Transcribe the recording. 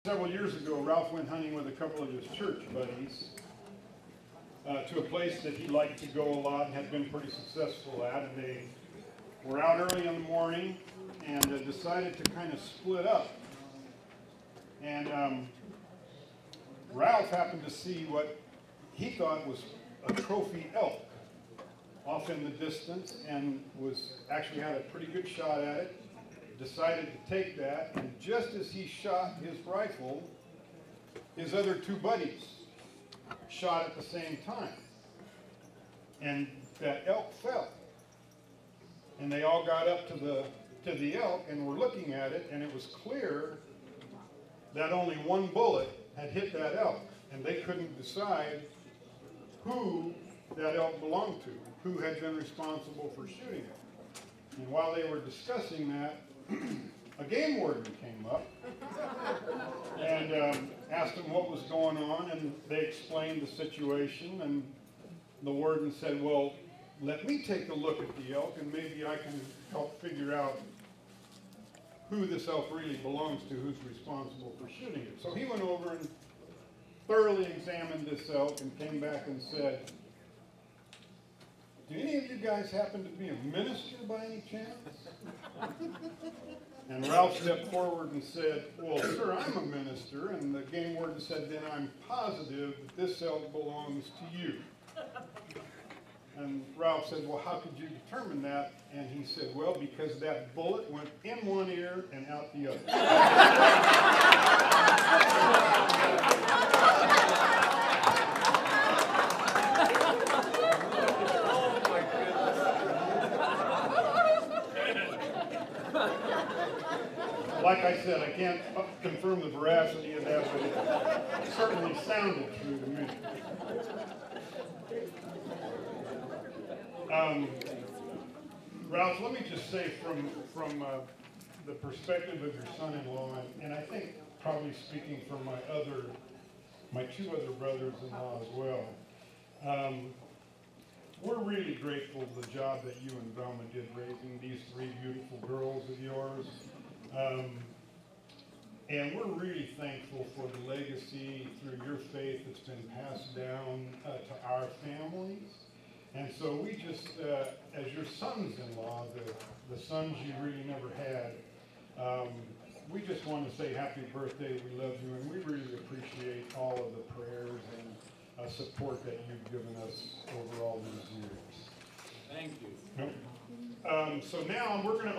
Several years ago, Ralph went hunting with a couple of his church buddies to a place that he liked to go a lot and had been pretty successful at. And they were out early in the morning and decided to kind of split up. And Ralph happened to see what he thought was a trophy elk off in the distance and actually had a pretty good shot at it. Decided to take that, and just as he shot his rifle, his other two buddies shot at the same time. And that elk fell. And they all got up to the elk and were looking at it, and it was clear that only one bullet had hit that elk, and they couldn't decide who that elk belonged to, who had been responsible for shooting it. And while they were discussing that, a game warden came up and asked them what was going on, and they explained the situation, and the warden said, well, let me take a look at the elk and maybe I can help figure out who this elk really belongs to, who's responsible for shooting it. So he went over and thoroughly examined this elk and came back and said, do any of you guys happen to be a minister by any chance? And Ralph stepped forward and said, well, sir, I'm a minister. And the game warden said, then I'm positive that this elk belongs to you. And Ralph said, well, how could you determine that? And he said, well, because that bullet went in one ear and out the other. Like I said, I can't confirm the veracity of that, but it certainly sounded true to me. Ralph, let me just say from the perspective of your son-in-law, and I think probably speaking from my two other brothers-in-law as well, we're really grateful for the job that you and Velma did raising these three beautiful girls of yours. And we're really thankful for the legacy through your faith that's been passed down to our families. And so we just, as your sons-in-law, the sons you really never had, we just want to say happy birthday, we love you, and we really appreciate all of the prayers and support that you've given us over all these years. Thank you. So now we're going to